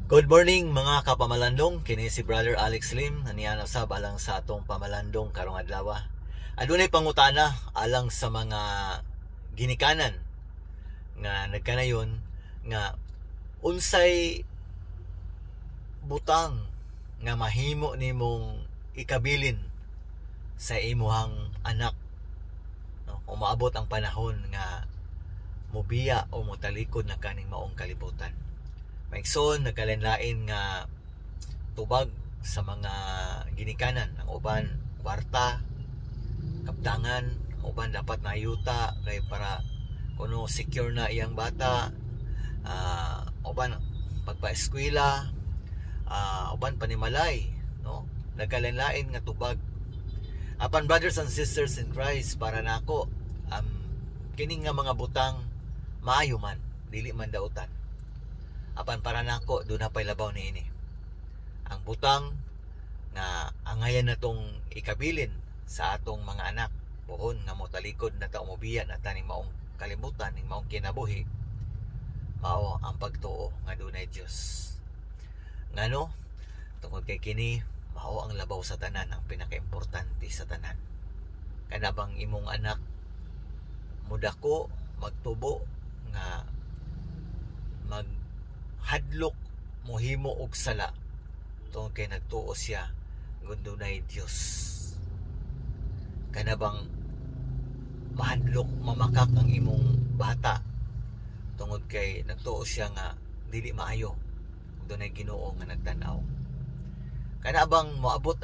Good morning mga kapamalandong, kini si Brother Alex Lim, naniana sab alang sa atong pamalandong karong adlaw. Adunay pangutana alang sa mga ginikanan nga nagkanayon nga unsay butang nga mahimo nimong ikabilin sa imuhang anak, no? Kung maabot ang panahon nga mobiya o motalikod na kaning maong kalibutan. Maigsoon nagkalenlain nga tubag sa mga ginikanan. Ang uban kwarta, kaptangan, ang uban dapat na ayuta kay para kuno secure na iyang bata. Uban pagpa-eskwela, uban panimalay, no? Nagkalenlain nga tubag. Apan brothers and sisters in Christ, para nako kining nga mga butang maayo man, dili man dautan. Apan para nako do na pay labaw niini. Ang butang nga angayan natong ikabilin sa atong mga anak, pohon nga motalikod na ta umobiya na taning maong kalibutan, ning maong kinabuhi, mao ang pagtuo nga dunay Dios. Ngano? Tungod kay kini mao ang labaw sa tanan, ang pinakaimportante sa tanan. Kana bang imong anak mudako magtubo nga maghadlok mohimo og sala tungod kay nagtuo siya gundunay Dios? Kana bang mahadlok mamakak ang imong bata tungod kay nagtuo siya nga dili maayo dunay Ginoo nga nagtan-aw? Kana bang moabot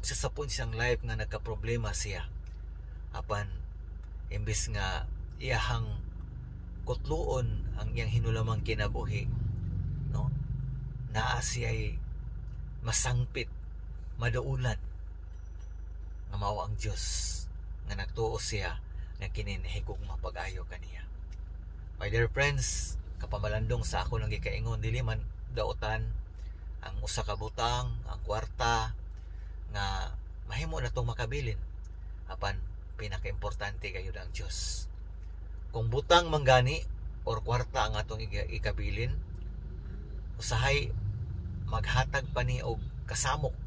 siya sa point siyang life nga nagka-problema siya, apan imbes nga iyahang kutluon ang iyang hinulamang kinabuhi, no? Naa siya'y masangpit, madaulan nga mao ang Dios nga nagtuo siya nga kini nahigugma pag-ayo kaniya. My dear friends, kapamalandong sa ako nang gikaingon, dili man dautan ang usa ka butang, ang kwarta nga mahimo na tong makabilin, apan pinakaimportante gayud ang Dios. Kung butang manggani or kwarta ang atong ikabilin, usahay maghatag pa ni og kasamok,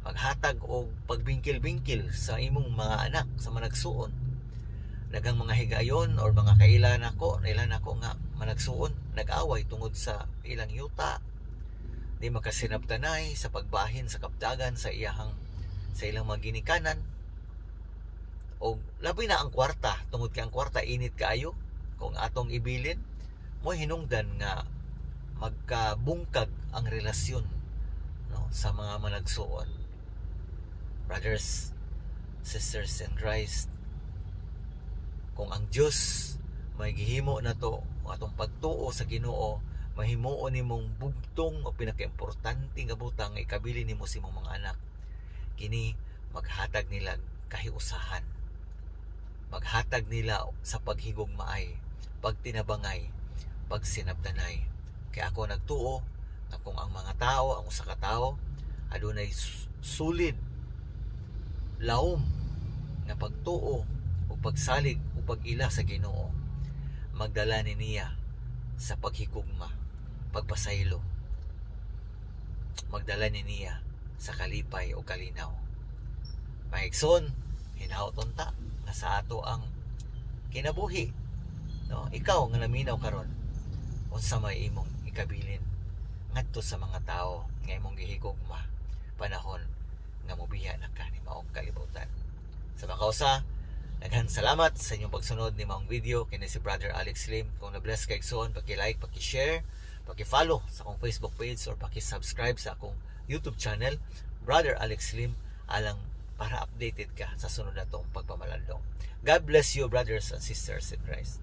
maghatag og pagbingkil-bingkil sa imong mga anak sa managsuon. Daghang mga higayon or mga kailan nako nga managsuon, nag-away tungod sa ilang yuta, di makasinabtanay sa pagbahin sa kaptagan sa ilang mga ginikanan. O labi na ang kwarta, tungod kay ang kwarta init kaayo, kung atong ibilin mo hinungdan nga magkabungkag ang relasyon, no, sa mga managsuon. Brothers, sisters in Christ, kung ang Dios may gihimo na to atong pagtuo sa Ginoo, mahimuon nimong bugtong o pinakaimportante nga butang nga ikabili nimo sa imong mga anak, kini maghatag nila kahiusahan, maghatag nila sa paghigugmaay, pagtinabangay, pagsinabdanay. Kaya ako nagtuo na kung ang mga tao, ang usa ka tawo adunay sulid laom nga pagtuo o pagsalig o pag-ila sa Ginoo, magdala niya sa paghigugma, pagpasaylo, magdala niya sa kalipay o kalinaw. Maigsoon, hinauton ta nga sa ato ang kinabuhi, no? Ikaw nga naminaw karon, unsa may imong ikabilin ngadto sa mga tao nga imong gihigugma panahon nga mobiya na ka ni maong kalibutan. Sa makausa, daghan salamat sa inyong pagsunod ni maong video. Kini si Brother Alex Lim. Kung na-bless kay igsoon, paki-like, paki-share, paki-follow sa akong Facebook page or paki-subscribe sa akong YouTube channel, Brother Alex Lim, alang para updated ka sa sunod na tong pagpamalandong. God bless you, brothers and sisters in Christ.